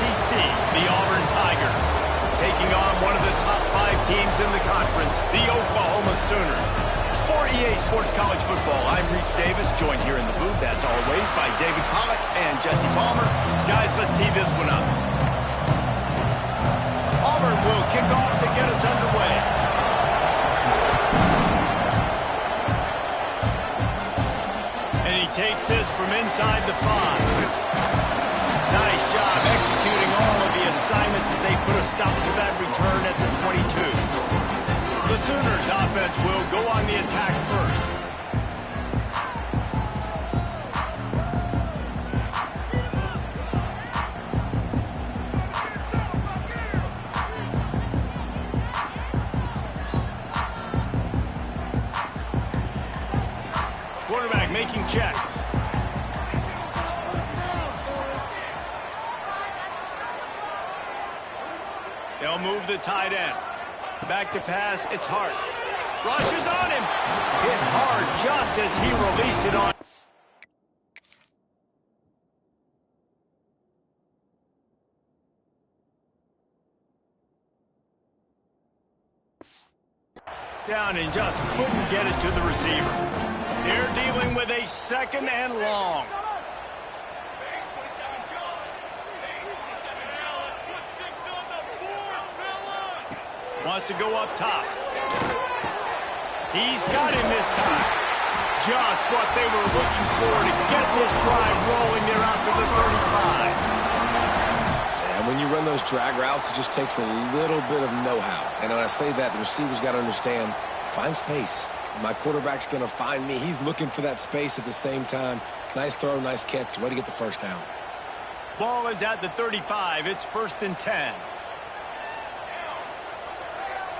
SEC, the Auburn Tigers, taking on one of the top 5 teams in the conference, the Oklahoma Sooners. For EA Sports College Football, I'm Reese Davis, joined here in the booth, as always, by David Pollack and Jesse Palmer. Guys, let's tee this one up. Auburn will kick off to get us underway. And he takes this from inside the 5. Nice job executing all of the assignments as they put a stop to that return at the 22. The Sooners offense will go on the attack first. Quarterback making checks. They'll move the tight end. Back to pass, it's Hart. Rushes on him. Hit hard just as he released it on. Down and just couldn't get it to the receiver. They're dealing with a 2nd and long. Wants to go up top. He's got him this time. Just what they were looking for to get this drive rolling there out to the 35. And when you run those drag routes, it just takes a little bit of know-how. And when I say that, the receiver's got to understand, find space. My quarterback's going to find me. He's looking for that space at the same time. Nice throw, nice catch. Way to get the first down. Ball is at the 35. It's 1st and 10.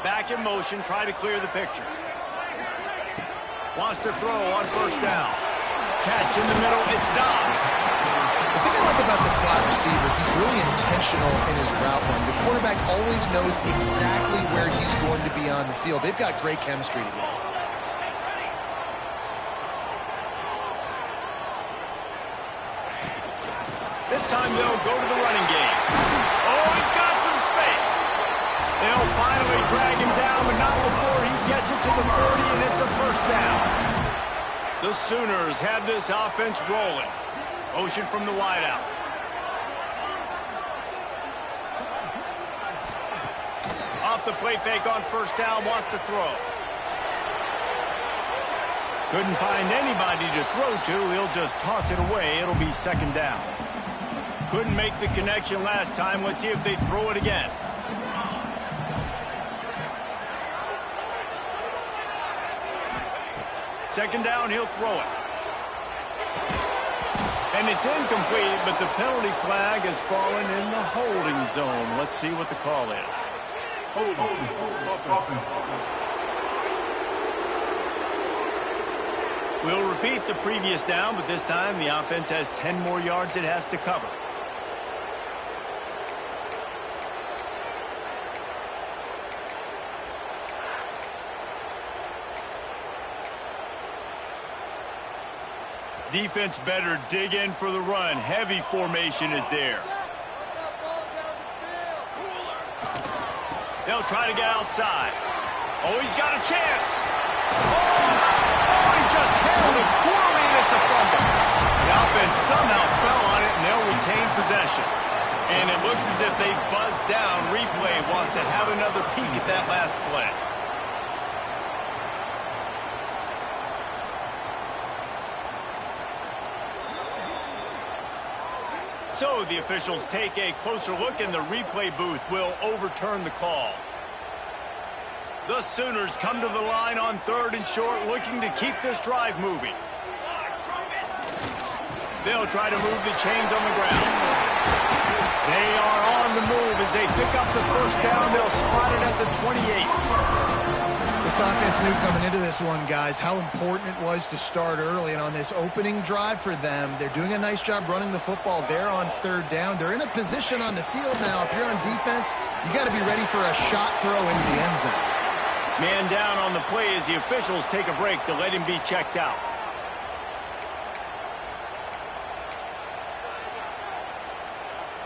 Back in motion, try to clear the picture. Wants to throw on 1st down. Catch in the middle, it's Dobbs. The thing I like about the slot receiver, he's really intentional in his route run. The quarterback always knows exactly where he's going to be on the field. They've got great chemistry together. This time they'll go to the running game. Oh, he's got some space. They'll finally drag him down, but not before he gets it to the 40, and it's a 1st down. The Sooners have this offense rolling. Motion from the wideout. Off the play fake on 1st down, wants to throw. Couldn't find anybody to throw to. He'll just toss it away. It'll be 2nd down. Couldn't make the connection last time. Let's see if they throw it again. Second down, he'll throw it. And it's incomplete, but the penalty flag has fallen in the holding zone. Let's see what the call is. We'll repeat the previous down, but this time the offense has 10 more yards it has to cover. Defense better dig in for the run. Heavy formation is there. They'll try to get outside. Oh, he's got a chance. Oh, he just handled it poorly, and it's a fumble. The offense somehow fell on it, and they'll retain possession. And it looks as if they buzzed down. Replay wants to have another peek at that last play. So the officials take a closer look, and the replay booth will overturn the call. The Sooners come to the line on 3rd and short, looking to keep this drive moving. They'll try to move the chains on the ground. They are on the move as they pick up the 1st down. They'll spot it at the 28. This offense knew coming into this one, guys, how important it was to start early. And on this opening drive for them, they're doing a nice job running the football. They're on 3rd down. They're in a position on the field now. If you're on defense, you got to be ready for a shot throw into the end zone. Man down on the play as the officials take a break to let him be checked out.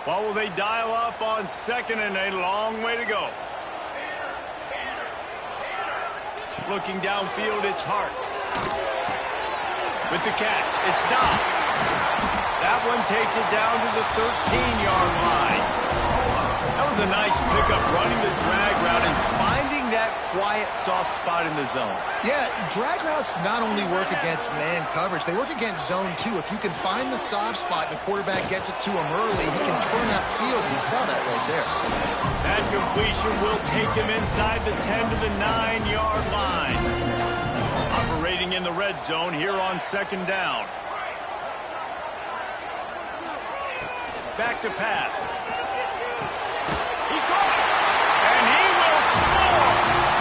What will they dial up on 2nd and a long way to go? Looking downfield, it's Hart. With the catch, it's Dobbs. That one takes it down to the 13-yard line. That was a nice pickup, running the drag route and finding that quiet, soft spot in the zone. Yeah, drag routes not only work against man coverage, they work against zone too. If you can find the soft spot and the quarterback gets it to him early, he can turn that field. We saw that right there. That completion will take him inside the 10 to the 9-yard line. Operating in the red zone here on 2nd down. Back to pass. He caught it. And he will score.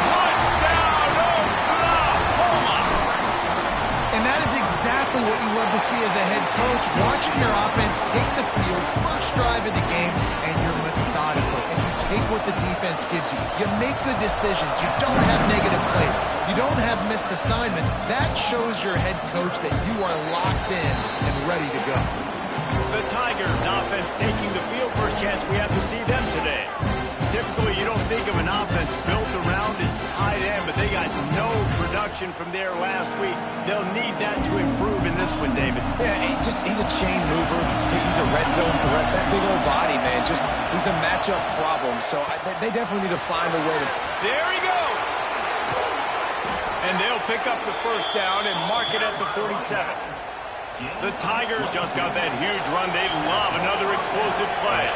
Touchdown, Oklahoma. And that is exactly what you love to see as a head coach, watching your offense take the field, first drive of the game, and you're methodical. And you take what the defense gives you. You make good decisions. You don't have negative plays. You don't have missed assignments. That shows your head coach that you are locked in and ready to go. The Tigers offense taking the field. First chance we have to see them today. Typically, you don't think of an offense built around its tight end, but they got no production from there last week. They'll need that to improve in this one, David. Yeah, he's a chain mover. He's a red zone threat. That big old body, man, he's a matchup problem. So they definitely need to find a way to... There he goes! And they'll pick up the first down and mark it at the 47. The Tigers just got that huge run. They love another explosive play.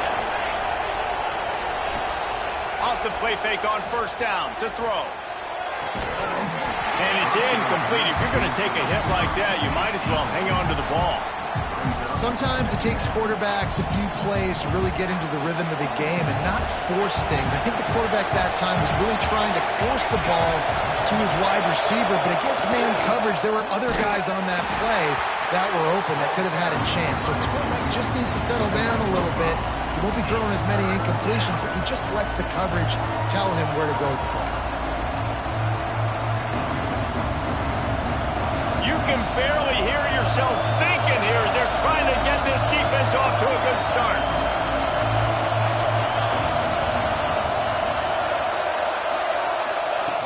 Off the play fake on first down to throw. And it's incomplete. If you're going to take a hit like that, you might as well hang on to the ball. Sometimes it takes quarterbacks a few plays to really get into the rhythm of the game and not force things. I think the quarterback that time was really trying to force the ball to his wide receiver, but against man coverage, there were other guys on that play that were open that could have had a chance. So this quarterback just needs to settle down a little bit. He won't be throwing as many incompletions. He just lets the coverage tell him where to go with the ball. You can barely hear yourself thinking here as they're trying to get this defense off to a good start.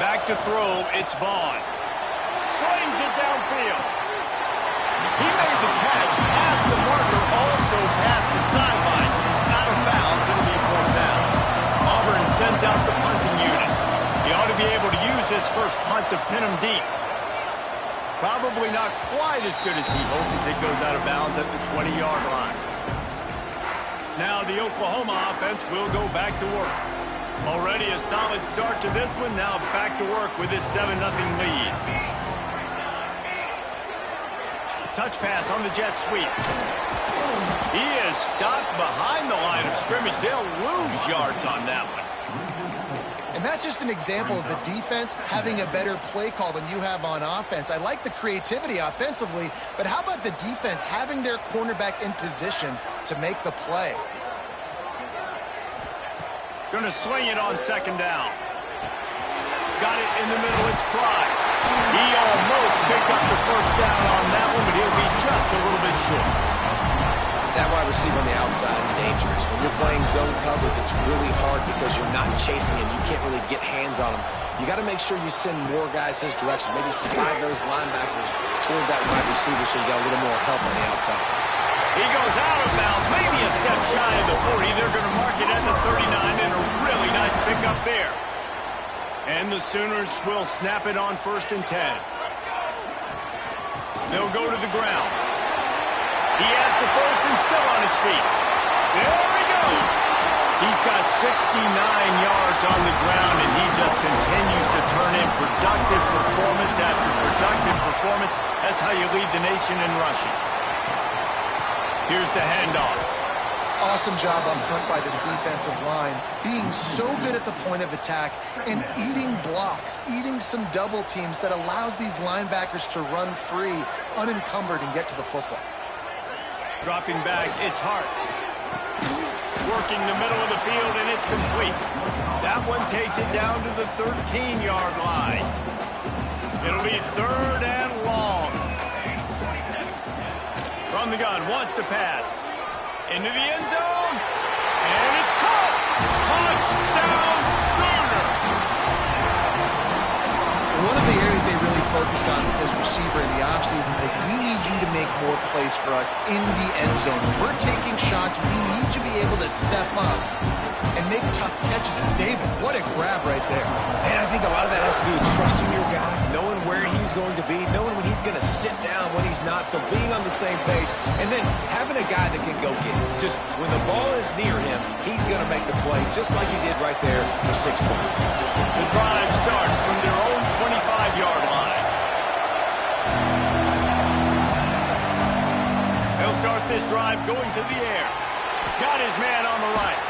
Back to throw, it's Vaughn. Slings it downfield. He made the catch past the marker, also past the sideline. He's out of bounds. It'll be a fourth down. Auburn sends out the punting unit. He ought to be able to use his first punt to pin him deep. Probably not quite as good as he hoped as it goes out of bounds at the 20-yard line. Now the Oklahoma offense will go back to work. Already a solid start to this one. Now back to work with this 7-0 lead. Touch pass on the jet sweep. He is stopped behind the line of scrimmage. They'll lose yards on that one. And that's just an example of the defense having a better play call than you have on offense. I like the creativity offensively, but how about the defense having their cornerback in position to make the play? Going to swing it on second down. Got it in the middle. It's Pride. He almost picked up the first down on that one, but he'll be just a little bit short. That wide receiver on the outside is dangerous. When you're playing zone coverage, it's really hard because you're not chasing him. You can't really get hands on him. You got to make sure you send more guys his direction. Maybe slide those linebackers toward that wide receiver so you got a little more help on the outside. He goes out of bounds, maybe a step shy of the 40. They're going to mark it at the 39, and a really nice pickup there. And the Sooners will snap it on 1st and 10. They'll go to the ground. He has the first and still on his feet. There he goes. He's got 69 yards on the ground, and he just continues to turn in productive performance after productive performance. That's how you lead the nation in rushing. Here's the handoff. Awesome job up front by this defensive line, being so good at the point of attack and eating blocks, eating some double teams that allows these linebackers to run free, unencumbered, and get to the football. Dropping back, it's Hart. Working the middle of the field, and it's complete. That one takes it down to the 13-yard line. It'll be 3rd and long. From the gun, wants to pass. Into the end zone. And it's caught. Touchdown, Sooner. One of the areas they really focused on with this receiver in the offseason was we need you to make more plays for us in the end zone. When we're taking shots, we need you to be able to step up and make tough catches. And David, what a grab right there. And I think a lot of that has to do with trusting your guy, knowing where he's going to be, knowing when he's going to sit down, when he's not, so being on the same page, and then having a guy that can go get it. Just when the ball is near him, he's going to make the play, just like he did right there for 6 points. The drive starts from their own 25-yard line. They'll start this drive going to the air. Got his man on the right.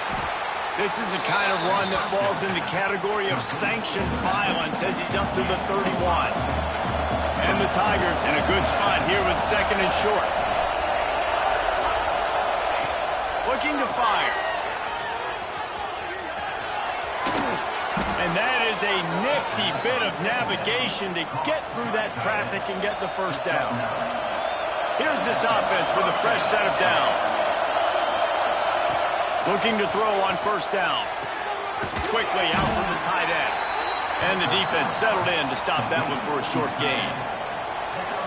This is the kind of run that falls in the category of sanctioned violence as he's up to the 31. And the Tigers in a good spot here with 2nd and short. Looking to fire. And that is a nifty bit of navigation to get through that traffic and get the first down. Here's this offense with a fresh set of downs. Looking to throw on first down. Quickly out from the tight end. And the defense settled in to stop that one for a short gain.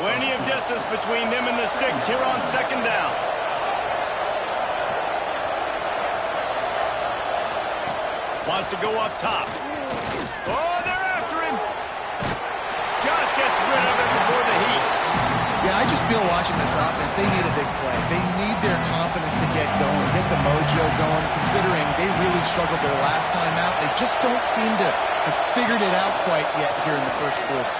Plenty of distance between them and the sticks here on 2nd down. Wants to go up top. Oh, they're after him. Just gets rid of it before the heat. Yeah, I just feel watching this offense, they need a big play. They need their confidence to get going, get the mojo going, considering they really struggled their last time out. They just don't seem to have figured it out quite yet here in the first quarter.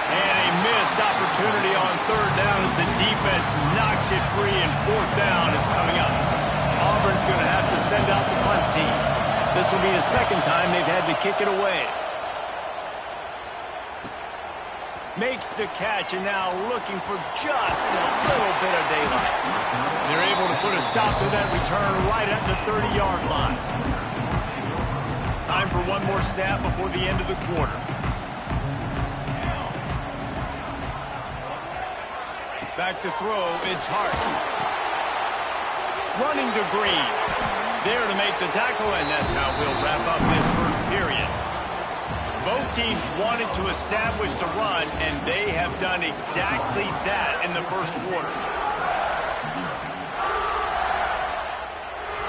And a missed opportunity on 3rd down as the defense knocks it free, and 4th down is coming up. Auburn's going to have to send out the punt team. This will be the 2nd time they've had to kick it away. Makes the catch, and now looking for just a little bit of daylight. They're able to put a stop to that return right at the 30-yard line. Time for one more snap before the end of the quarter. Back to throw, it's Hart. Running to Green. There to make the tackle, and that's how we'll wrap up this first period. Both teams wanted to establish the run, and they have done exactly that in the first quarter.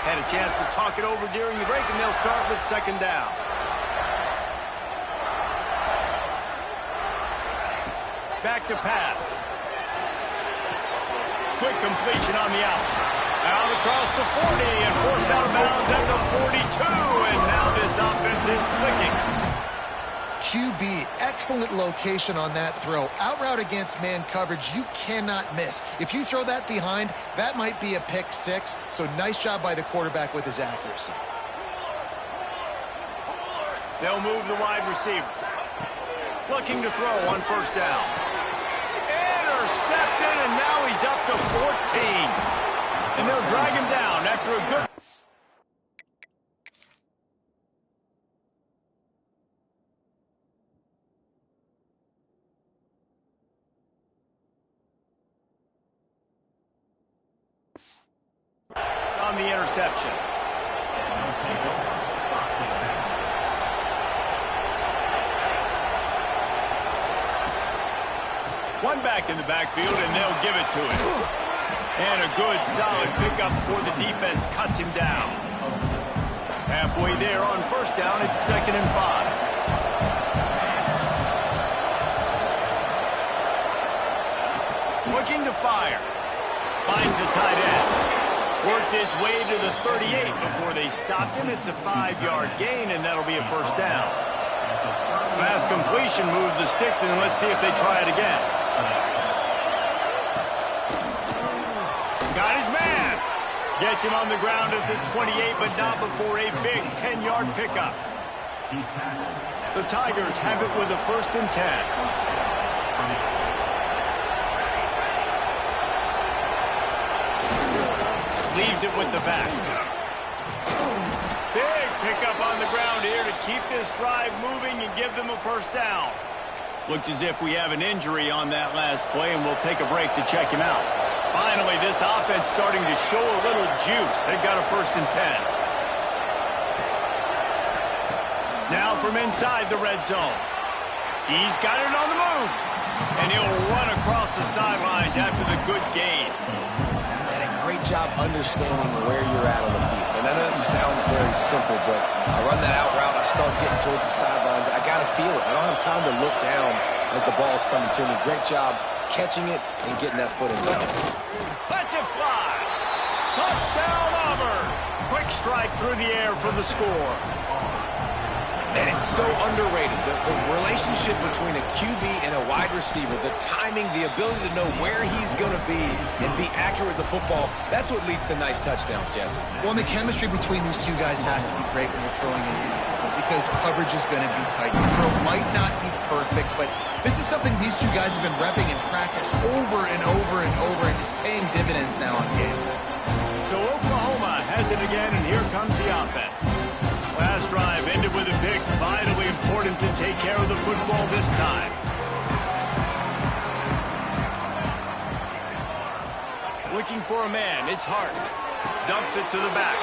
Had a chance to talk it over during the break, and they'll start with 2nd down. Back to pass. Quick completion on the out. Out across the 40 and forced out of bounds at the 42, and now this offense is clicking. QB, excellent location on that throw. Out route against man coverage, you cannot miss. If you throw that behind, that might be a pick 6. So nice job by the quarterback with his accuracy. They'll move the wide receiver. Looking to throw on first down. Intercepted, and now he's up to 14. And they'll drag him down after a good... on the interception. One back in the backfield, and they'll give it to him. And a good, solid pickup before the defense cuts him down. Halfway there on first down, it's 2nd and 5. Looking to fire. Finds a tight end. Worked his way to the 38 before they stopped him. It's a 5-yard gain, and that'll be a first down. Pass completion moves the sticks, and let's see if they try it again. Got his man. Gets him on the ground at the 28, but not before a big 10-yard pickup. The Tigers have it with a 1st and 10. Leaves it with the back. Big pickup on the ground here to keep this drive moving and give them a first down. Looks as if we have an injury on that last play, and we'll take a break to check him out. Finally, this offense starting to show a little juice. They've got a 1st and 10. Now from inside the red zone. He's got it on the move. And he'll run across the sidelines after the good gain. And a great job understanding where you're at on the field. And I know that sounds very simple, but I run that out route, I start getting towards the sidelines. I got to feel it. I don't have time to look down as the ball's coming to me. Great job catching it and getting that foot in bounds. Lets it fly. Touchdown, Auburn. Quick strike through the air for the score. And it's so underrated. The relationship between a QB and a wide receiver, the timing, the ability to know where he's going to be and be accurate with the football, that's what leads to nice touchdowns, Jesse. Well, and the chemistry between these two guys has to be great when you're throwing in because coverage is going to be tight. The throw might not be perfect, but this is something these two guys have been repping in practice over and over and over, and it's paying dividends now on game. So Oklahoma has it again, and here comes the offense. Last drive ended with a pick. Vitally important to take care of the football this time. Looking for a man. It's Hart. Dumps it to the back.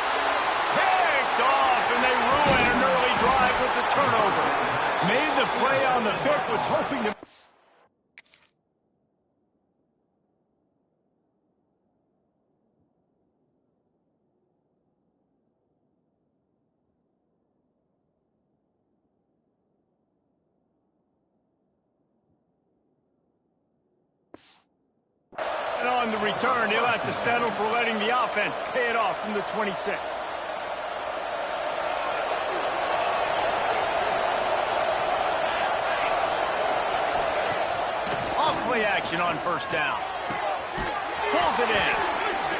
Picked off, and they ruin an early drive with the turnover. Made the play on the pick, was hoping to... And on the return, he'll have to settle for letting the offense pay it off from the 26. Off-play action on 1st down. Pulls it in.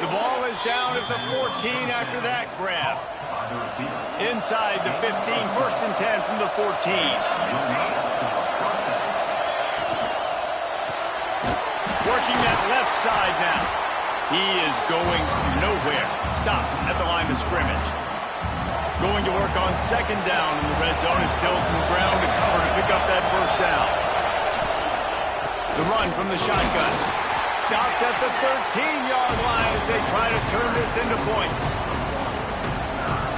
The ball is down at the 14 after that grab. Inside the 15, 1st and 10 from the 14. Working that left side now. He is going nowhere. Stop at the line of scrimmage. Going to work on 2nd down in the red zone. Is still some ground to cover to pick up that 1st down. The run from the shotgun. Stopped at the 13-yard line as they try to turn this into points.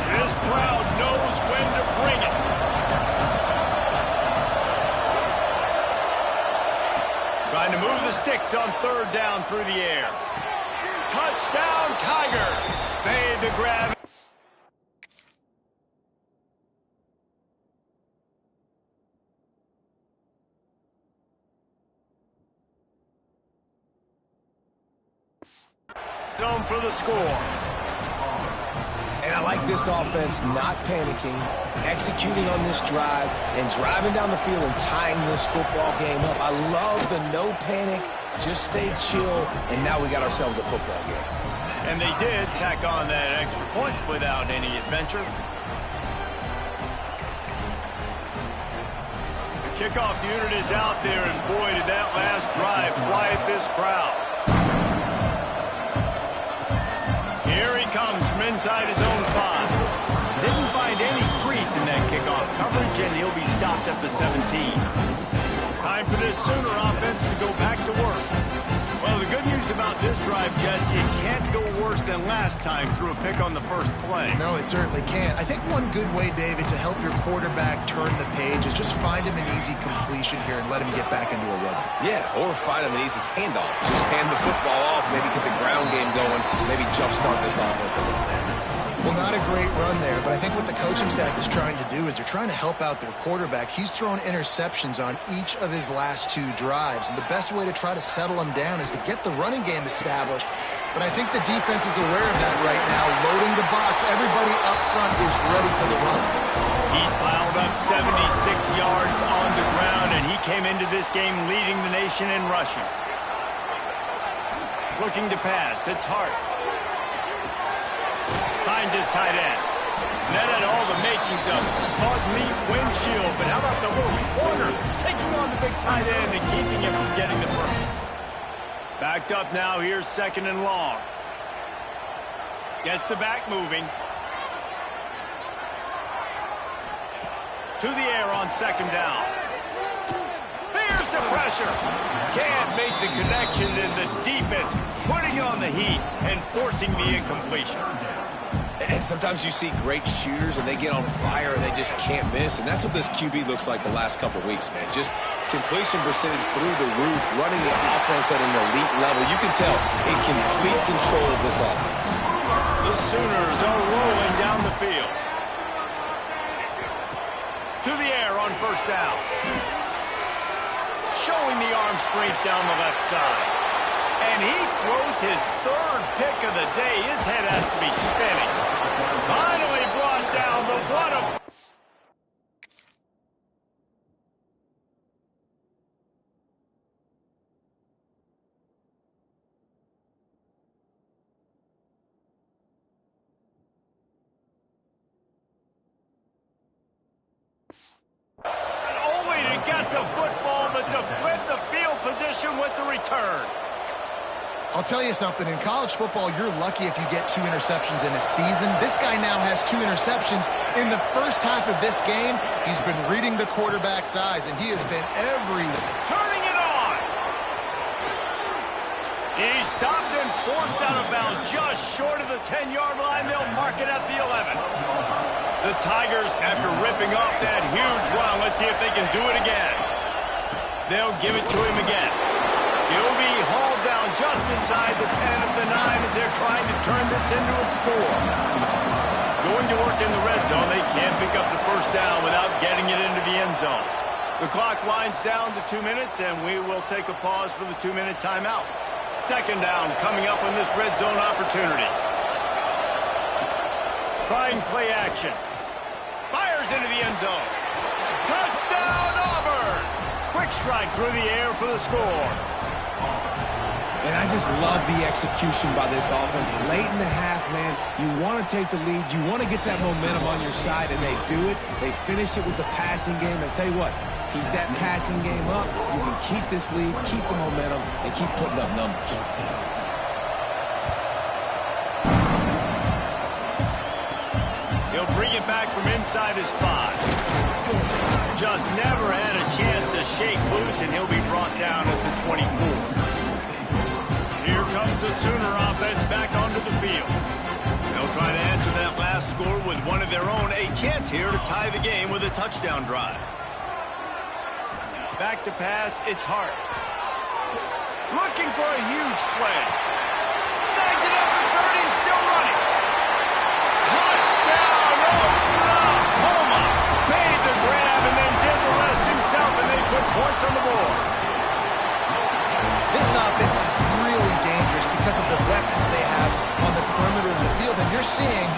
This crowd knows when to bring it. Trying to move the sticks on 3rd down through the air. Touchdown, Tigers. Made the grab. Zone for the score. And I like this offense not panicking, executing on this drive, and driving down the field and tying this football game up. I love the no panic, just stay chill, and now we got ourselves a football game. And they did tack on that extra point without any adventure. The kickoff unit is out there, and boy, did that last drive quiet this crowd. Here he comes from inside his own 5. Didn't find any crease in that kickoff coverage, and he'll be stopped at the 17. Time for this Sooner offense to go back to work. Well, the good news about this drive, Jesse, it can't go worse than last time through a pick on the 1st play. No, it certainly can't. I think one good way, David, to help your quarterback turn the page is just find him an easy completion here and let him get back into a rhythm. Yeah, or find him an easy handoff. Just hand the football off, maybe get the ground game going, maybe jumpstart this offense a little bit. Well, not a great run there, but I think what the coaching staff is trying to do is they're trying to help out their quarterback. He's thrown interceptions on each of his last 2 drives, and the best way to try to settle him down is to get the running game established. But I think the defense is aware of that right now, loading the box. Everybody up front is ready for the run. He's piled up 76 yards on the ground, and he came into this game leading the nation in rushing. Looking to pass, it's Hart. Finds his tight end. That had all the makings of Bug Meat windshield, but how about the rookie corner taking on the big tight end and keeping him from getting the first? Backed up now, here's 2nd and long. Gets the back moving. To the air on 2nd down. There's the pressure. Can't make the connection, and the defense putting on the heat and forcing the incompletion. And sometimes you see great shooters and they get on fire and they just can't miss. And that's what this QB looks like the last couple of weeks, man. Just completion percentage through the roof, running the offense at an elite level. You can tell in complete control of this offense. The Sooners are rolling down the field. To the air on first down. Showing the arm strength down the left side. And he throws his third pick of the day. His head has to be spinning. Finally brought down, but what a... And only to get the football, but to flip the field position with the return. I'll tell you something, in college football, you're lucky if you get 2 interceptions in a season. This guy now has 2 interceptions. In the first half of this game, he's been reading the quarterback's eyes, and he has been everywhere. Turning it on. He stopped and forced out of bounds just short of the 10-yard line. They'll mark it at the 11. The Tigers, after ripping off that huge run, let's see if they can do it again. They'll give it to him again. He'll be hauled down just inside the 10 of the 9 as they're trying to turn this into a score. Going to work in the red zone. They can't pick up the first down without getting it into the end zone. The clock winds down to 2 minutes, and we will take a pause for the 2-minute timeout. Second down coming up on this red zone opportunity. Trying play action. Fires into the end zone. Touchdown, Auburn! Quick strike through the air for the score. And I just love the execution by this offense. Late in the half, man, you want to take the lead. You want to get that momentum on your side, and they do it. They finish it with the passing game. And I tell you what, keep that passing game up. You can keep this lead, keep the momentum, and keep putting up numbers. He'll bring it back from inside his 5. Just never had a chance to shake loose, and he'll be brought down at the 24. Here comes the Sooner offense back onto the field. They'll try to answer that last score with one of their own. A chance here to tie the game with a touchdown drive. Back to pass, it's Hart. Looking for a huge play. Snags it up at 30 and still running. Touchdown, Oklahoma! Made the grab and then did the rest himself, and they put points on the board. This offense is really dangerous because of the weapons they have on the perimeter of the field. And you're seeing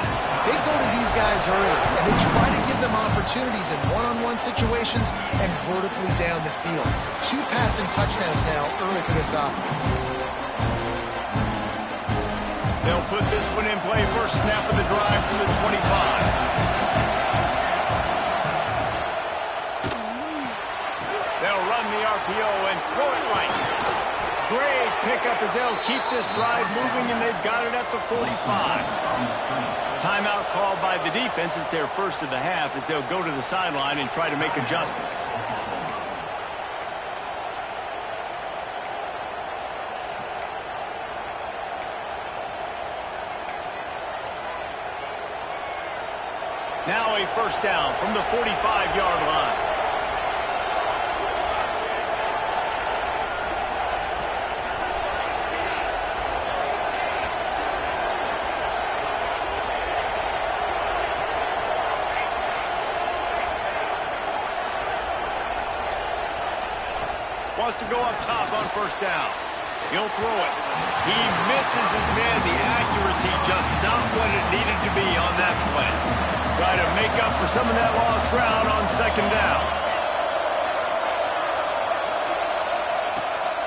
they go to these guys early, and they try to give them opportunities in one-on-one situations and vertically down the field. 2 passing touchdowns now early for this offense. They'll put this one in play. First snap of the drive from the 25. They'll run the RPO and throw it right. Great pickup as they'll keep this drive moving, and they've got it at the 45. Timeout called by the defense. It's their first of the half as they'll go to the sideline and try to make adjustments. Now a first down from the 45-yard line. Wants to go up top on first down. He'll throw it. He misses his man. The accuracy just not what it needed to be on that play. Try to make up for some of that lost ground on second down.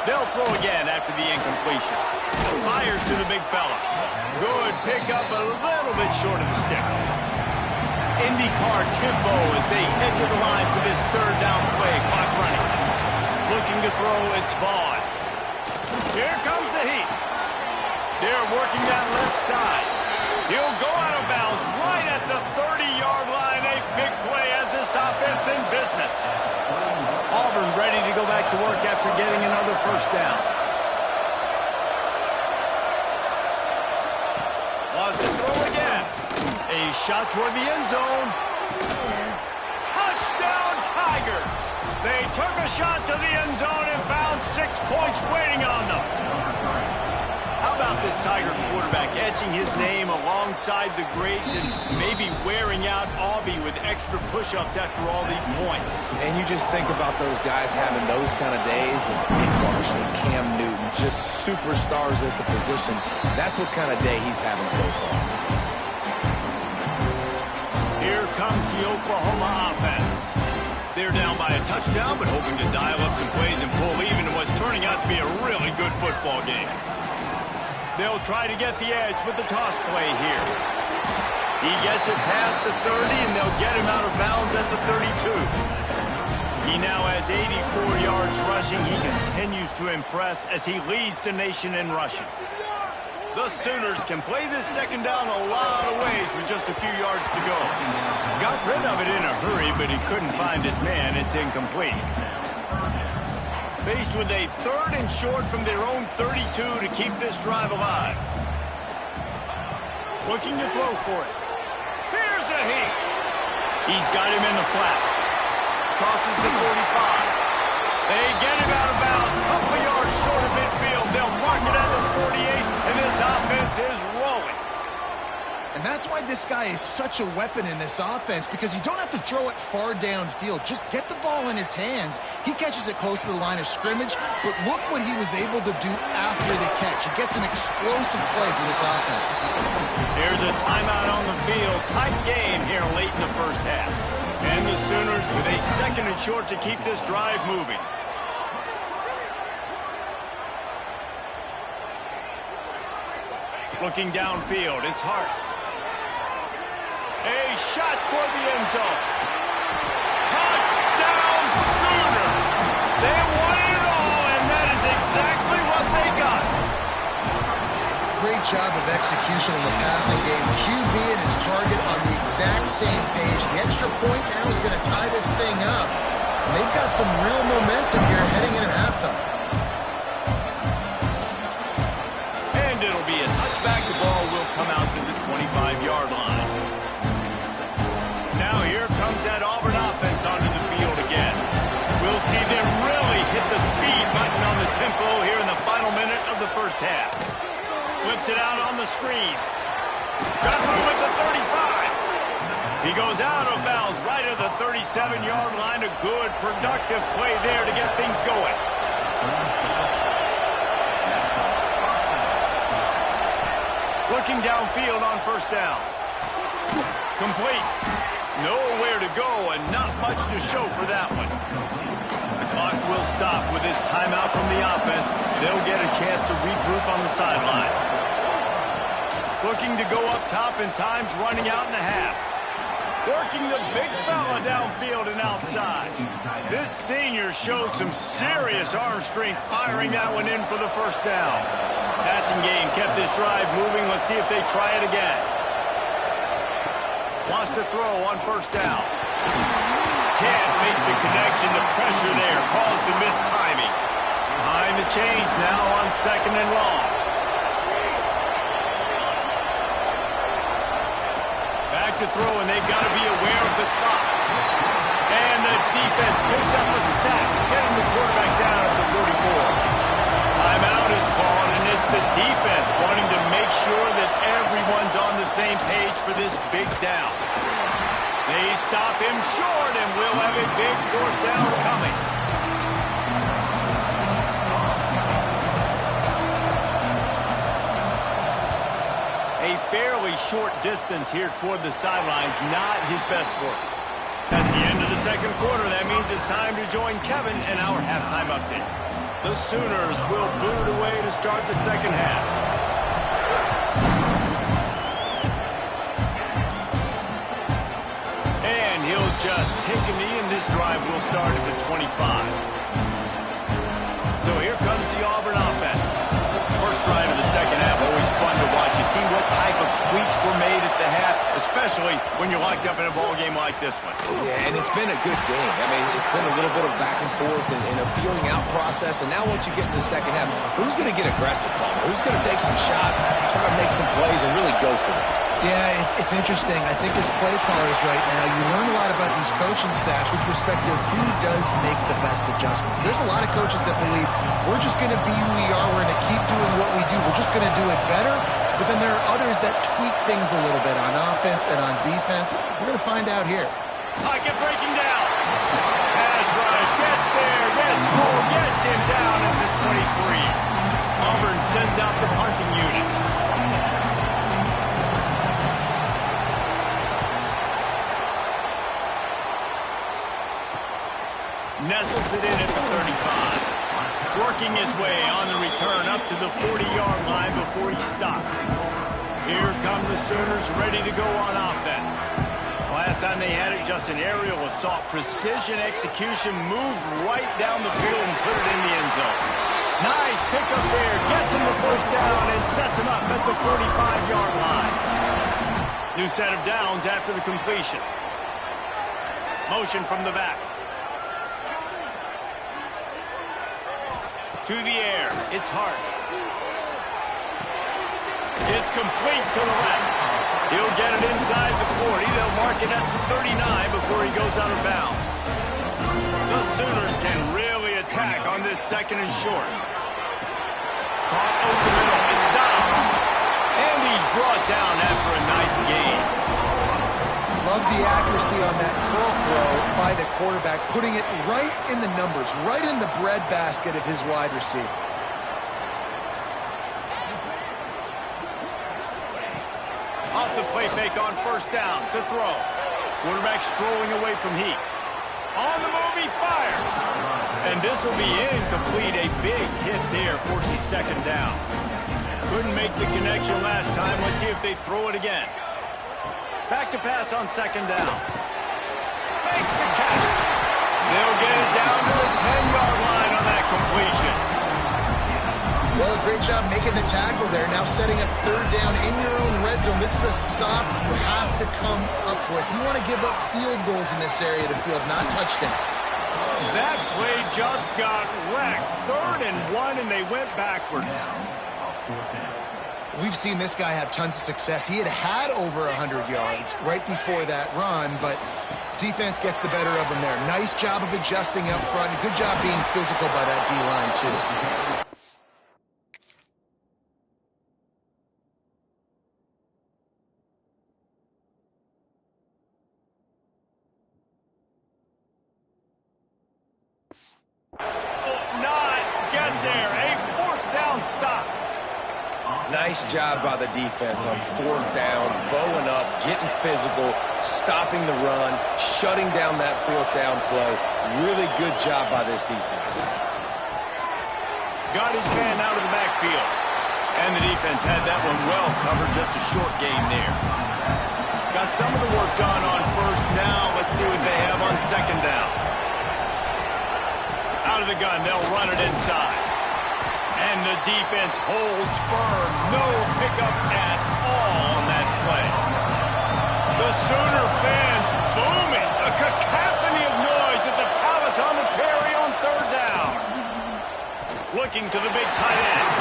They'll throw again after the incompletion. Fires to the big fella. Good pickup, a little bit short of the sticks. IndyCar tempo as they head to the line for this third down play. Clock running. Looking to throw, it's Vaughn. Here comes the heat. They're working that left side. He'll go out of bounds right at the 30-yard line. A big play as this offense in business. Auburn ready to go back to work after getting another first down. A shot toward the end zone. Touchdown, Tigers! They took a shot to the end zone and found 6 points waiting on them. How about this Tiger quarterback etching his name alongside the greats and maybe wearing out Aubie with extra push-ups after all these points? And you just think about those guys having those kind of days as Nick Marshall, Cam Newton, just superstars at the position. That's what kind of day he's having so far. Here comes the Oklahoma offense. They're down by a touchdown, but hoping to dial up some plays and pull even in what's turning out to be a really good football game. They'll try to get the edge with the toss play here. He gets it past the 30, and they'll get him out of bounds at the 32. He now has 84 yards rushing. He continues to impress as he leads the nation in rushing. The Sooners can play this second down a lot of ways with just a few yards to go. Got rid of it in a hurry, but he couldn't find his man. It's incomplete. Faced with a 3rd and short from their own 32 to keep this drive alive. Looking to throw for it. Here's a heat. He's got him in the flat. Crosses the 45. They get him out of bounds. Couple of yards short of midfield. They'll mark it at the 48, and this offense is rolling. And that's why this guy is such a weapon in this offense, because you don't have to throw it far downfield. Just get the ball in his hands. He catches it close to the line of scrimmage, but look what he was able to do after the catch. He gets an explosive play for this offense. Here's a timeout on the field. Tight game here late in the first half. And the Sooners with a 2nd and short to keep this drive moving. Looking downfield, it's Hart. A shot toward the end zone. Touchdown, Sooners! They won it all, and that is exactly what they got. Great job of execution in the passing game. QB and his target on the exact same page. The extra point now is going to tie this thing up. And they've got some real momentum here heading in at halftime. And it'll be a touchback. The ball will come out to the 25-yard line. Now here comes that Auburn offense onto the field again. We'll see them really hit the speed button on the tempo here in the final minute of the first half. Flips it out on the screen. Got through with the 35. He goes out of bounds right at the 37-yard line. A good, productive play there to get things going. Looking downfield on first down. Complete. Nowhere to go and not much to show for that one. The clock will stop with this timeout from the offense. They'll get a chance to regroup on the sideline. Looking to go up top, and time's running out in the half. Working the big fella downfield and outside. This senior showed some serious arm strength firing that one in for the first down. Passing game kept this drive moving. Let's see if they try it again. Wants to throw on first down. Can't make the connection. The pressure there caused the missed timing. Behind the chains now on 2nd and long. Back to throw, and they've got to be aware of the clock. And the defense picks up a sack, getting the quarterback down at the 44. Timeout is called, and it's the defense wanting to make sure that everyone's on the same page for this big down. They stop him short, and we'll have a big 4th down coming. A fairly short distance here toward the sidelines, not his best work. That's the end of the 2nd quarter. That means it's time to join Kevin and our halftime update. The Sooners will boot away to start the 2nd half. And he'll just take a knee, and this drive will start at the 25. So here comes the Auburn offense. First drive of the 2nd half, always fun to watch. You see what type of tweaks were made at the half, especially when you're locked up in a ball game like this one. Yeah, and it's been a good game. I mean, it's been a little bit of back and forth and a feeling out process. And now once you get in the 2nd half, who's going to get aggressive, Paul? Who's going to take some shots, try to make some plays, and really go for it? Yeah, it's interesting. I think as play callers right now, you learn a lot about these coaching staffs with respect to who does make the best adjustments. There's a lot of coaches that believe we're just going to be who we are. We're going to keep doing what we do. We're just going to do it better. But then there are others that tweak things a little bit on offense and on defense. We're going to find out here. Pocket breaking down. Pass rush. Gets there. Gets home. Gets him down at the 23. Auburn sends out the punting unit. Nestles it in at the 35. Working his way on the return up to the 40-yard line before he stopped. Here come the Sooners ready to go on offense. Last time they had it, just an aerial assault. Precision execution, moved right down the field and put it in the end zone. Nice pickup there. Gets him the first down and sets him up at the 45-yard line. New set of downs after the completion. Motion from the back. To the air. It's Hart. It's complete to the left. He'll get it inside the 40. They'll mark it at the 39 before he goes out of bounds. The Sooners can really attack on this second and short. Caught over the middle. It's Dobbs. And he's brought down after a nice gain. Love the accuracy on that curl throw by the quarterback, putting it right in the numbers, right in the breadbasket of his wide receiver. Off the play fake on first down to throw. Quarterback strolling away from Heat. On the move, he fires. And this will be incomplete. A big hit there, forces second down. Couldn't make the connection last time. Let's see if they throw it again. Back to pass on second down. Makes the catch. They'll get it down to the 10-yard line on that completion. Well, a great job making the tackle there. Now setting up third down in your own red zone. This is a stop you have to come up with. You want to give up field goals in this area of the field, not touchdowns. That play just got wrecked. 3rd and 1, and they went backwards. We've seen this guy have tons of success. He had over 100 yards right before that run, but defense gets the better of him there. Nice job of adjusting up front. Good job being physical by that D-line, too. Not get there. A 4th down stop. Nice job by the defense on 4th down, bowing up, getting physical, stopping the run, shutting down that 4th down play. Really good job by this defense. Got his man out of the backfield. And the defense had that one well covered, just a short gain there. Got some of the work done on first. Now let's see what they have on second down. Out of the gun, they'll run it inside. And the defense holds firm. No pickup at all on that play. The Sooner fans booming. A cacophony of noise at the Palace on the Prairie on 3rd down. Looking to the big tight end.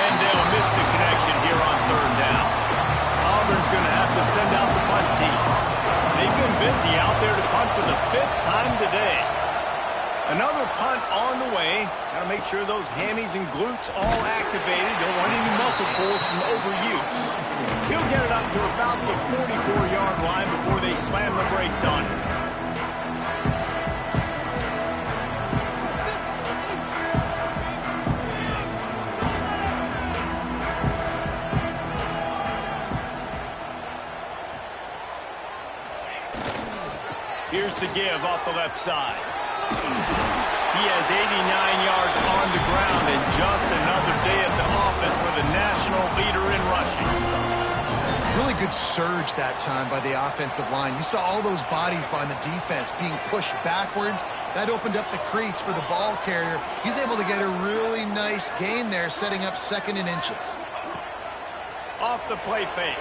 And they'll miss the connection here on 3rd down. Auburn's going to have to send out the punt team. They've been busy out there to punt for the 5th time today. Another punt on the way. Got to make sure those hammies and glutes all activated. Don't want any muscle pulls from overuse. He'll get it up to about the 44-yard line before they slam the brakes on him. Here's the give off the left side. He has 89 yards on the ground and just another day at the office for the national leader in rushing. Really good surge that time by the offensive line. You saw all those bodies behind the defense being pushed backwards. That opened up the crease for the ball carrier. He's able to get a really nice gain there, setting up 2nd and inches. Off the play fake.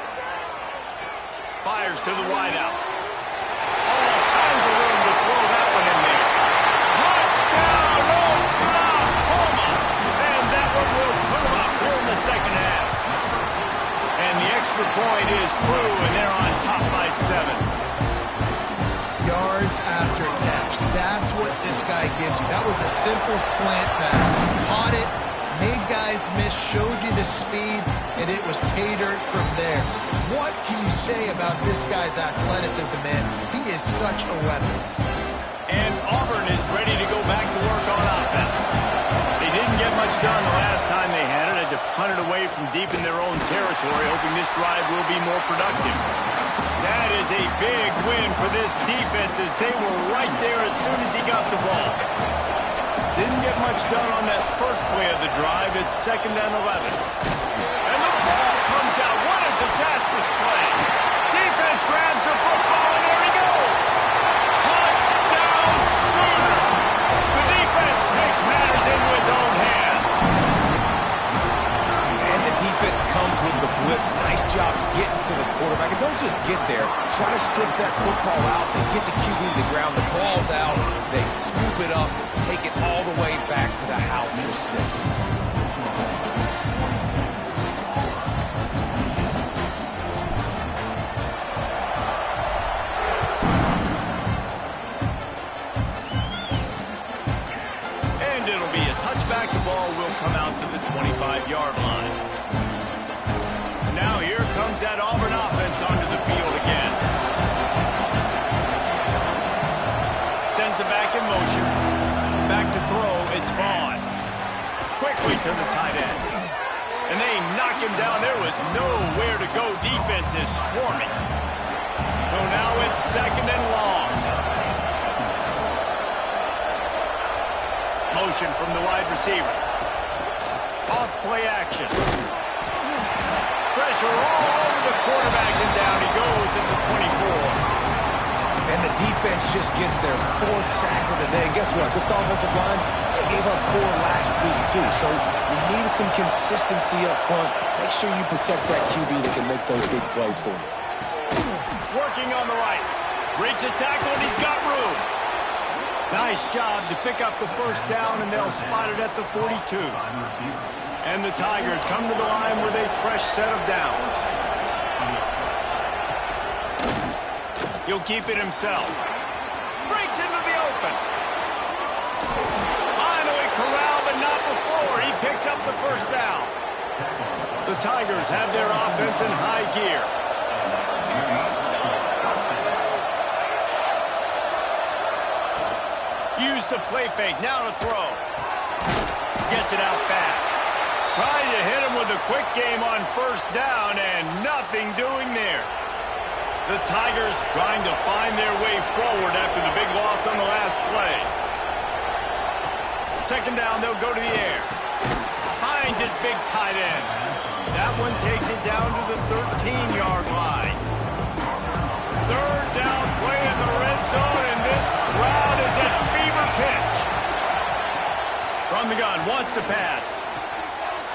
Fires to the wideout. All kinds of room to throw that one in there. Touchdown, Oklahoma! And that one will put him up here in the second half. And the extra extra point is true, and they're on top by 7. Yards after catch. That's what this guy gives you. That was a simple slant pass. He caught it, made guys miss, showed you the speed, and it was pay dirt from there. What can you say about this guy's athleticism, man? He is such a weapon. And Auburn is ready to go back to work on offense. They didn't get much done the last time they had it. Had to punt it away from deep in their own territory, hoping this drive will be more productive. That is a big win for this defense as they were right there as soon as he got the ball. Didn't get much done on that first play of the drive. It's 2nd and 11. And the ball comes out. What a disastrous play. Defense grabs the football, and there he goes. Touchdown Sooners. The defense takes matters into its own hands. And the defense comes with the blitz. Nice job getting to the quarterback. And don't just get there. Try to strip that football out. They get the QB to the ground. The ball's out. They scoop it up, take it all the way back to the house for 6. And it'll be a touchback. The ball will come out to the 25-yard line. Now here comes that Auburn offense onto the field again. Sends it back in motion. Back to throw. It's Vaughn. Quickly to the tight end. And they knock him down. There was nowhere to go. Defense is swarming. So now it's 2nd and long. Motion from the wide receiver. Off play action. Pressure all over the quarterback, and down he goes at the 24. And the defense just gets their 4th sack of the day. And guess what? This offensive line, they gave up 4 last week, too. So you need some consistency up front. Make sure you protect that QB that can make those big plays for you. Working on the right. Breaks a tackle, and he's got room. Nice job to pick up the 1st down, and they'll spot it at the 42. And the Tigers come to the line with a fresh set of downs. He'll keep it himself. Breaks into the open. Finally corralled, but not before. He picks up the 1st down. The Tigers have their offense in high gear. Use the play fake. Now to throw. Gets it out fast. Trying to hit him with a quick game on 1st down, and nothing doing there. The Tigers trying to find their way forward after the big loss on the last play. 2nd down, they'll go to the air. Finds his big tight end. That one takes it down to the 13-yard line. 3rd down play in the red zone, and this crowd is at fever pitch. From the gun, wants to pass.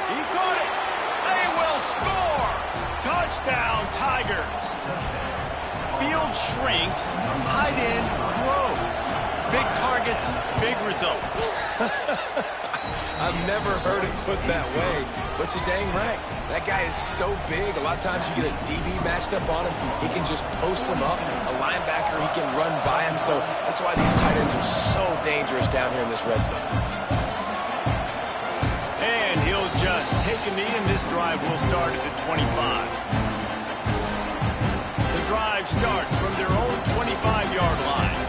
He caught it. They will score. Touchdown, Tigers. Field shrinks, tight end grows. Big targets, big results. I've never heard it put that way, but you're dang right. That guy is so big. A lot of times you get a DB matched up on him. He can just post him up. A linebacker, he can run by him. So that's why these tight ends are so dangerous down here in this red zone. And he'll just take a knee, and this drive will start at the 25. The drive starts from their own 25-yard line.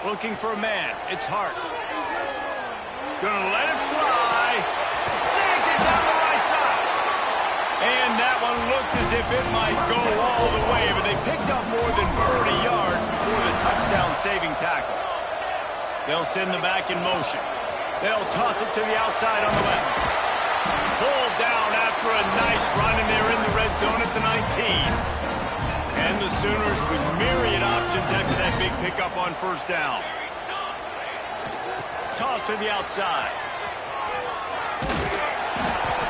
Looking for a man. It's Hart. Gonna let it fly. Snags it down the right side. And that one looked as if it might go all the way, but they picked up more than 30 yards before the touchdown-saving tackle. They'll send the back in motion. They'll toss it to the outside on the left. Pulled down after a nice run, and they're in the red zone at the 19. And the Sooners with myriad options after that big pickup on 1st down. Toss to the outside.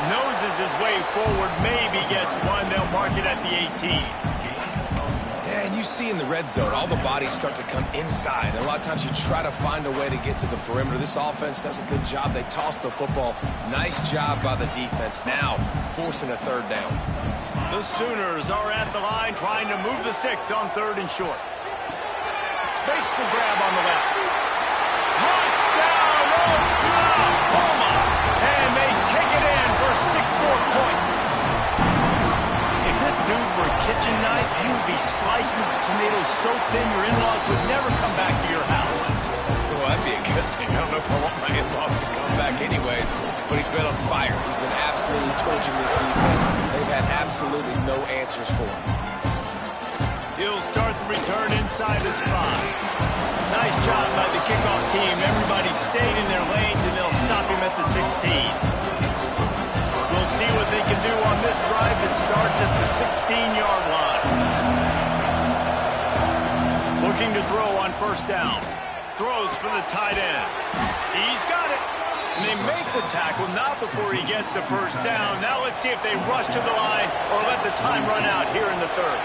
Noses his way forward, maybe gets one. They'll mark it at the 18. Yeah, and you see in the red zone, all the bodies start to come inside. And a lot of times you try to find a way to get to the perimeter. This offense does a good job. They toss the football. Nice job by the defense. Now forcing a third down. The Sooners are at the line trying to move the sticks on 3rd and short. Makes the grab on the left. Touchdown, Oklahoma! And they take it in for 6 more points. If this dude were a kitchen knife, you would be slicing tomatoes so thin your in-laws would never come back to your house. Well, that'd be a good thing. I don't know if I want my in-laws to come back anyways, but he's been on fire. He's been absolutely torching this defense. They've had absolutely no answers for him. He'll start the return inside the spot. Nice job by the kickoff team. Everybody stayed in their lanes, and they'll stop him at the 16. We'll see what they can do on this drive that starts at the 16-yard line. Looking to throw on 1st down. Throws for the tight end. He's got it. And they make the tackle, not before he gets the 1st down. Now let's see if they rush to the line or let the time run out here in the 3rd.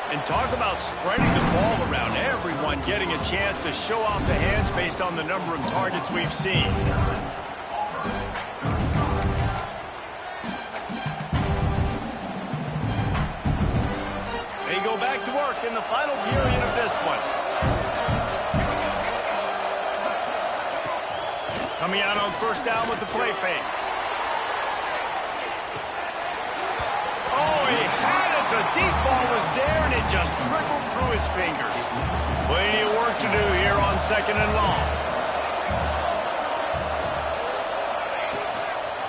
And talk about spreading the ball around, everyone getting a chance to show off the hands based on the number of targets we've seen. They go back to work in the final period of this one. Coming out on 1st down with the play fake. Oh, he had it. The deep ball was there, and it just trickled through his fingers. Plenty of work to do here on 2nd and long.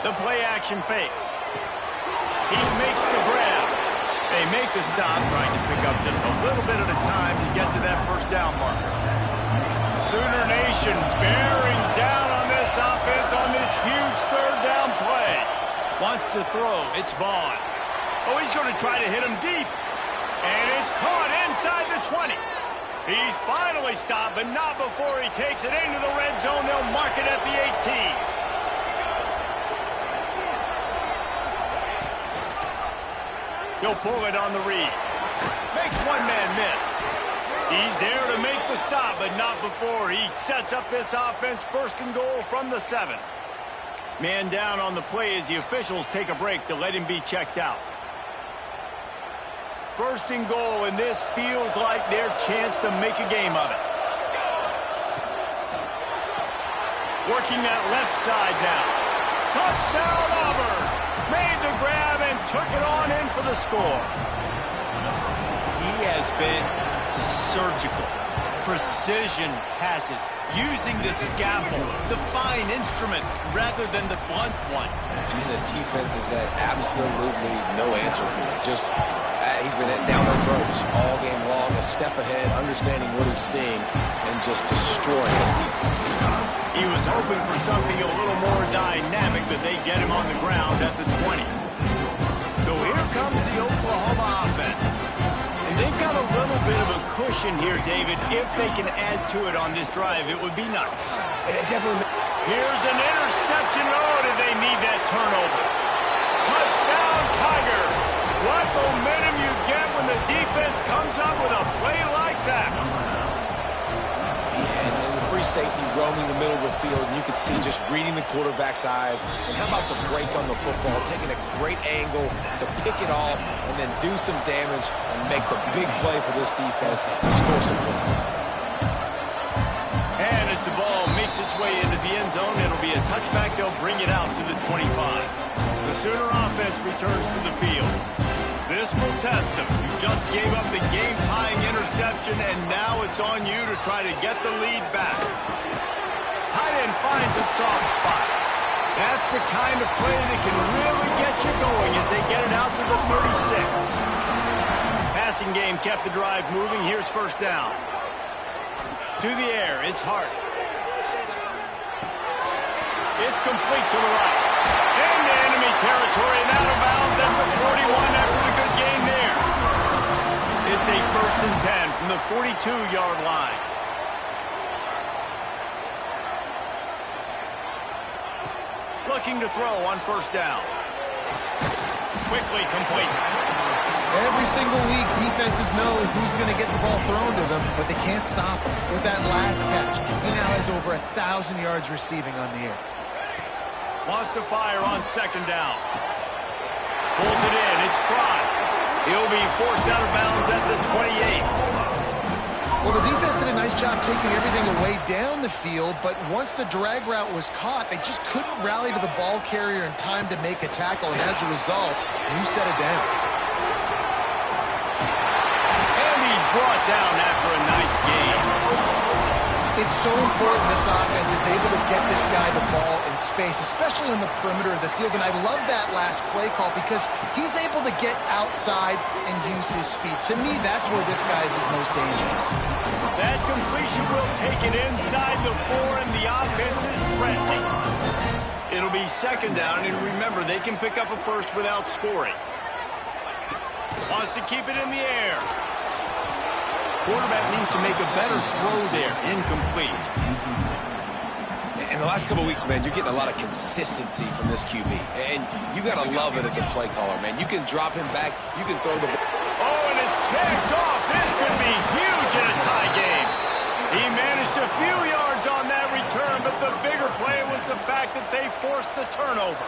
The play action fake. He makes the grab. They make the stop, trying to pick up just a little bit at a time to get to that 1st down marker. Sooner Nation bearing down on this offense on this huge 3rd down play. Wants to throw. It's Vaughn. Oh, he's going to try to hit him deep. And it's caught inside the 20. He's finally stopped, but not before he takes it into the red zone. They'll mark it at the 18. He'll pull it on the read. Makes one man miss. He's there to make the stop, but not before he sets up this offense 1st and goal from the 7. Man down on the play as the officials take a break to let him be checked out. 1st and goal, and this feels like their chance to make a game of it. Working that left side now. Touchdown, Auburn! Made the grab and took it on in for the score. He has been surgical. Precision passes. Using the scalpel, the fine instrument, rather than the blunt one. I mean, the defense has had absolutely no answer for him. Just, he's been down their throats all game long, a step ahead, understanding what he's seeing, and just destroying his defense. He was hoping for something a little more dynamic, but they get him on the ground at the 20. So here comes the Oklahoma offense. And they've got a little bit of a cushion here, David. If they can add to it on this drive, it would be nice. And it definitely... Here's an interception. Oh, did they need that turnover? Touchdown, Tigers. What momentum you get when the defense comes up with a play like that. Yeah, and the free safety roaming the middle of the field, and you could see just reading the quarterback's eyes. And how about the break on the football, taking a great angle to pick it off and then do some damage and make the big play for this defense to score some points. And as the ball makes its way into the end zone, it'll be a touchback. They'll bring it out to the 25. The Sooner offense returns to the field. This will test them. You just gave up the game-tying interception, and now it's on you to try to get the lead back. Tight end finds a soft spot. That's the kind of play that can really get you going as they get it out to the 36. Passing game kept the drive moving. Here's 1st down. To the air, it's Hart. It's complete to the right. Into enemy territory and out of bounds at the 41 after the good gain there. It's a 1st and 10 from the 42-yard line. Looking to throw on 1st down. Quickly complete. Every single week, defenses know who's going to get the ball thrown to them, but they can't stop him with that last catch. He now has over 1,000 yards receiving on the air. Wants to fire on second down. Pulls it in. It's Fry. He'll be forced out of bounds at the 28. Well, the defense did a nice job taking everything away down the field, but once the drag route was caught, they just couldn't rally to the ball carrier in time to make a tackle, and as a result, new set of downs. And he's brought down after a nice game. It's so important this offense is able to get this guy the ball in space, especially on the perimeter of the field. And I love that last play call because he's able to get outside and use his speed. To me, that's where this guy is his most dangerous. That completion will take it inside the 4, and the offense is threatening. It'll be second down, and remember, they can pick up a first without scoring. Wants to keep it in the air. Quarterback needs to make a better throw there. Incomplete. In the last couple of weeks, man, you're getting a lot of consistency from this QB. And you got to love it as a play caller, man. You can drop him back. You can throw the ball. Oh, and it's picked off. This could be huge in a tie game. He managed a few yards on that return, but the bigger play was the fact that they forced the turnover.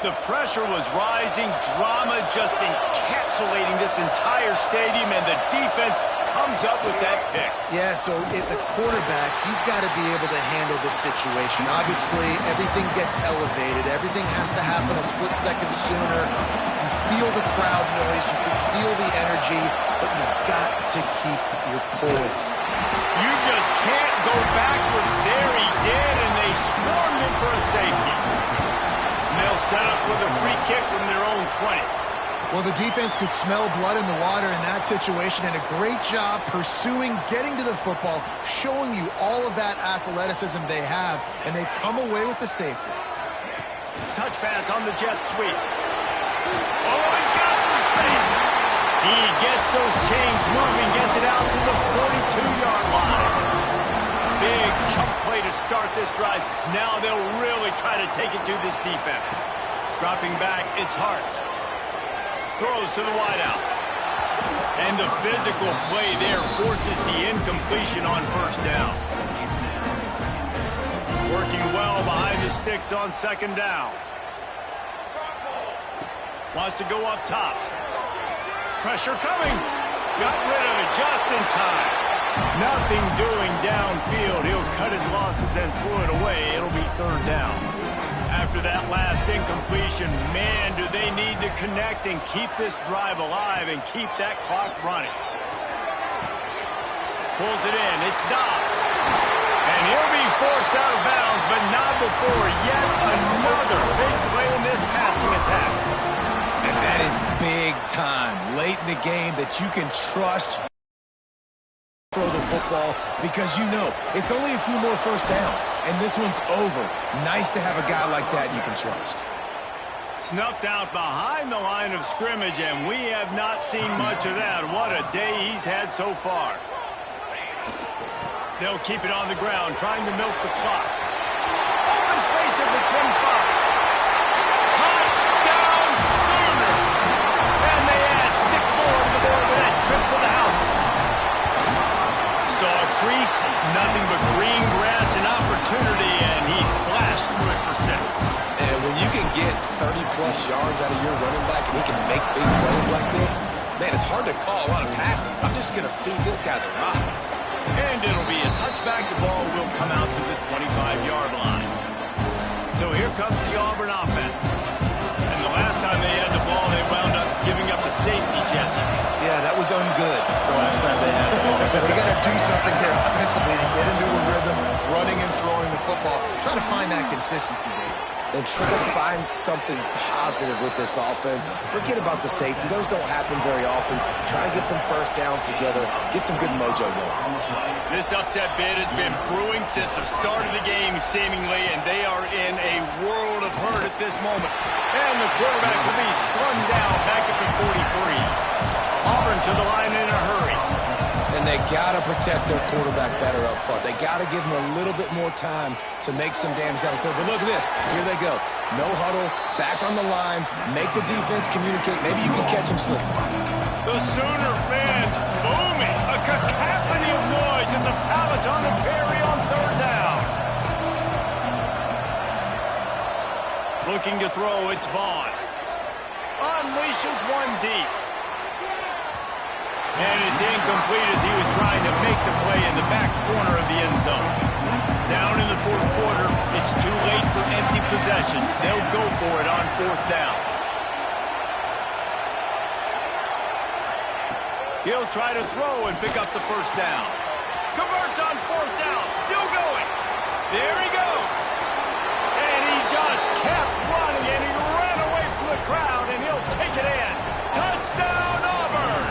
The pressure was rising, drama just encapsulating this entire stadium, and the defense comes up with that pick. Yeah, so the quarterback, he's got to be able to handle this situation. Obviously, everything gets elevated. Everything has to happen a split second sooner. You feel the crowd noise. You can feel the energy, but you've got to keep your poise. You just can't go backwards. There he did, and they swarmed him for a safety. They'll set up with a free kick from their own 20. Well, the defense could smell blood in the water in that situation, and a great job pursuing, getting to the football, showing you all of that athleticism they have, and they come away with the safety. Touch pass on the jet sweep. Oh, he's got some space. He gets those chains moving, gets it out to the 42-yard line. Big chunk play to start this drive. Now they'll really try to take it to this defense. Dropping back, it's Hart. Throws to the wideout. And the physical play there forces the incompletion on first down. Working well behind the sticks on second down. Wants to go up top. Pressure coming. Got rid of it just in time. Nothing doing downfield. He'll cut his losses and throw it away. It'll be third down. After that last incompletion, man, do they need to connect and keep this drive alive and keep that clock running. Pulls it in. It's Dobbs. And he'll be forced out of bounds, but not before yet another big play in this passing attack. And that is big time, late in the game, that you can trust throw the football because you know it's only a few more first downs, and this one's over. Nice to have a guy like that you can trust. Snuffed out behind the line of scrimmage, and we have not seen much of that. What a day he's had so far. They'll keep it on the ground, trying to milk the clock. Open space at the 25. Touchdown Sooner! And they add 6 more to the board with that trip to the house. Saw a crease, nothing but green grass and opportunity, and he flashed through it for 6. And when you can get 30-plus yards out of your running back and he can make big plays like this, man, it's hard to call a lot of passes. I'm just going to feed this guy the rock. And it'll be a touchback. The ball will come out to the 25-yard line. So here comes the Auburn offense. And the last time they had the ball, they wound up giving up a safety, Jesse. Yeah, that was ungood the last time they had the ball. So they got to do something here offensively to get into a rhythm, running and throwing the football, trying to find that consistency rate. And try to find something positive with this offense. Forget about the safety. Those don't happen very often. Try to get some first downs together. Get some good mojo going. This upset bid has been brewing since the start of the game, seemingly, and they are in a world of hurt at this moment. And the quarterback will be slung down back at the 43. Auburn to the line in a hurry. And they got to protect their quarterback better up front. They got to give him a little bit more time to make some damage down the field. But look at this. Here they go. No huddle, back on the line, make the defense communicate. Maybe you can catch them slipping. The Sooner fans booming. A cacophony of noise at the Palace on the Prairie on third down. Looking to throw, it's Vaughn. Unleashes one deep. And it's incomplete as he was trying to make the play in the back corner of the end zone. Down in the fourth quarter, it's too late for empty possessions. They'll go for it on fourth down. He'll try to throw and pick up the first down. Converts on fourth down. Still going. There he goes. And he just kept running, and he ran away from the crowd, and he'll take it in. Touchdown, Auburn!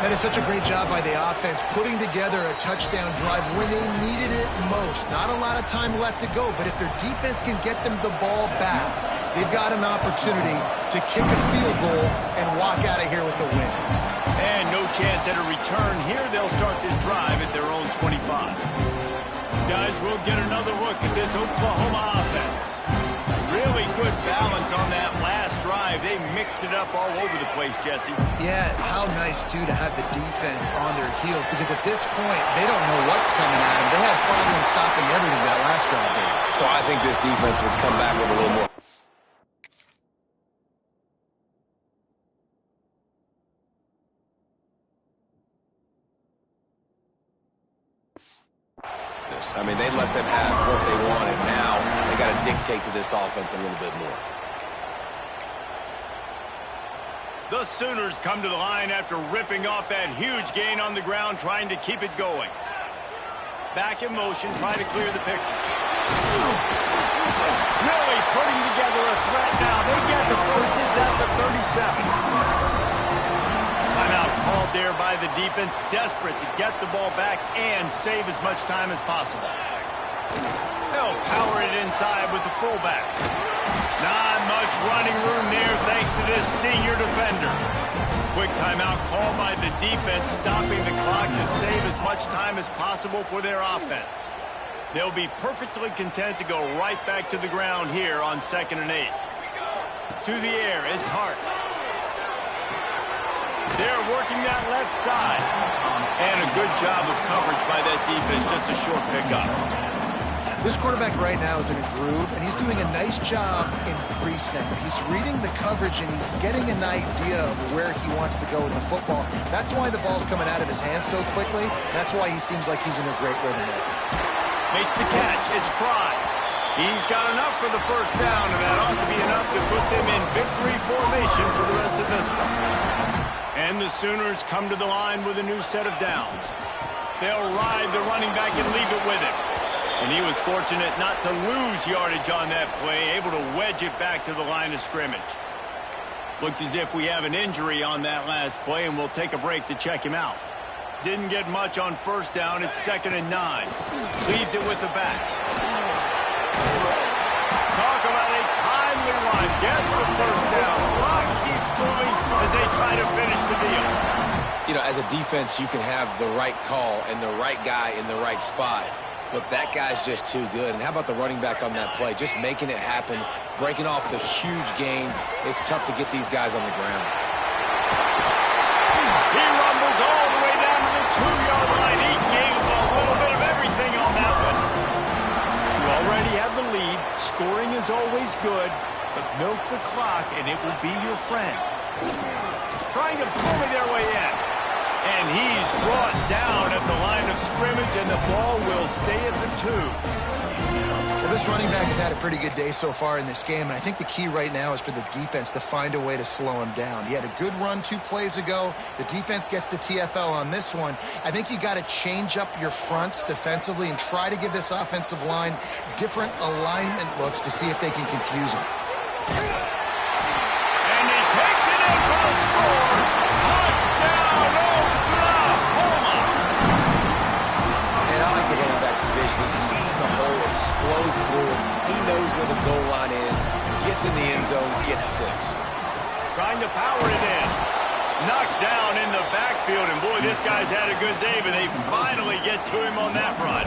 That is such a great job by the offense, putting together a touchdown drive when they needed it most. Not a lot of time left to go, but if their defense can get them the ball back, they've got an opportunity to kick a field goal and walk out of here with the win. And no chance at a return here. They'll start this drive at their own 25. Guys, we'll get another look at this Oklahoma offense. Really good balance on that last drive. They mixed it up all over the place, Jesse. Yeah, how nice, too, to have the defense on their heels, because at this point, they don't know what's coming at them. They had problems stopping everything that last drive did. So I think this defense would come back with a little more. I mean, they let them have what they wanted. Now they got to dictate to this offense a little bit more. The Sooners come to the line after ripping off that huge gain on the ground, trying to keep it going. Back in motion, trying to clear the picture. Really putting together a threat now. They get the first. It's at the 37. Timeout called there by the defense, desperate to get the ball back and save as much time as possible. They'll power it inside with the fullback. Not much running room there thanks to this senior defender. Quick timeout called by the defense, stopping the clock to save as much time as possible for their offense. They'll be perfectly content to go right back to the ground here on 2nd and 8. To the air, it's Hart. They're working that left side. And a good job of coverage by that defense, just a short pickup. This quarterback right now is in a groove, and he's doing a nice job in pre-snap. He's reading the coverage, and he's getting an idea of where he wants to go with the football. That's why the ball's coming out of his hands so quickly. That's why he seems like he's in a great rhythm there. Makes the catch. It's Fry. He's got enough for the first down, and that ought to be enough to put them in victory formation for the rest of this one. And the Sooners come to the line with a new set of downs. They'll ride the running back and leave it with him. And he was fortunate not to lose yardage on that play, able to wedge it back to the line of scrimmage. Looks as if we have an injury on that last play, and we'll take a break to check him out. Didn't get much on first down. It's 2nd and 9. Leaves it with the back. Talk about a timely run. Gets the first down. Clock keeps moving as they try to finish the deal. You know, as a defense, you can have the right call and the right guy in the right spot, but that guy's just too good. And how about the running back on that play? Just making it happen, breaking off the huge gain. It's tough to get these guys on the ground. He rumbles all the way down to the 2-yard line. He gave a little bit of everything on that one. You already have the lead. Scoring is always good, but milk the clock and it will be your friend. Trying to bully their way in. And he's brought down at the line of scrimmage, and the ball will stay at the 2. Well, this running back has had a pretty good day so far in this game, and I think the key right now is for the defense to find a way to slow him down. He had a good run 2 plays ago. The defense gets the TFL on this one. I think you got to change up your fronts defensively and try to give this offensive line different alignment looks to see if they can confuse him. And he takes it in for a score. Touchdown, Oklahoma! And I like the running back's vision. He sees the hole, explodes through it. He knows where the goal line is, gets in the end zone, gets 6. Trying to power it in. Knocked down in the back backfield, and boy, this guy's had a good day, but they finally get to him on that run.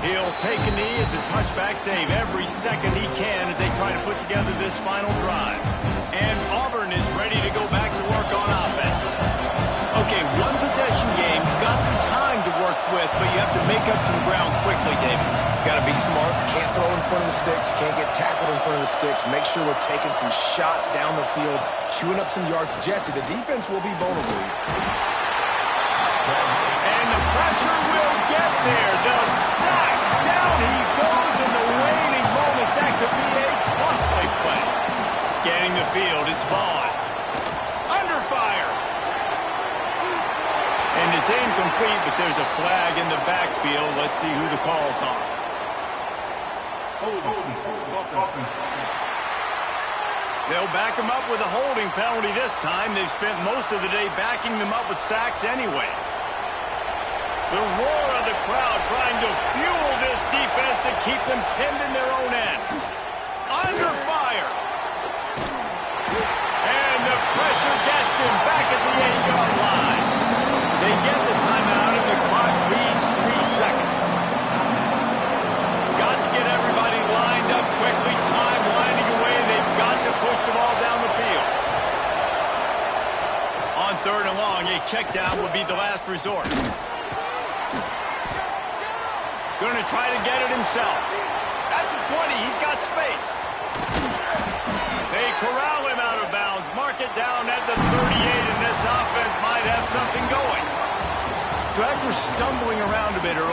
He'll take a knee. It's a touchback save every second he can as they try to put together this final drive. And Auburn is ready to go back to work on offense. Okay, one possession game. You've got some time to work with, but you have to make up some ground quickly, David. Got to be smart. Can't throw in front of the sticks. Can't get tackled in front of the sticks. Make sure we're taking some shots down the field, chewing up some yards. Jesse, the defense will be vulnerable. And the pressure will get there. The sack. Down he goes in the waning moments. That could be a costly play. Scanning the field, it's Vaughn. Under fire. And it's incomplete, but there's a flag in the backfield. Let's see who the call's on. They'll back him up with a holding penalty this time. They've spent most of the day backing them up with sacks anyway. The roar of the crowd trying to fuel this defense to keep them pinned in their own end. Under fire. And the pressure gets him back at the 8-yard line. They get the timeout and the clock reads 3 seconds. Got to get everybody lined up quickly. Time winding away. They've got to push the ball down the field. On 3rd and long, a check down would be the last resort. Going to try to get it himself. That's a 20. He's got space. They corral him out of bounds. Mark it down at the 38, and this offense might have something going. So after stumbling around a bit earlier,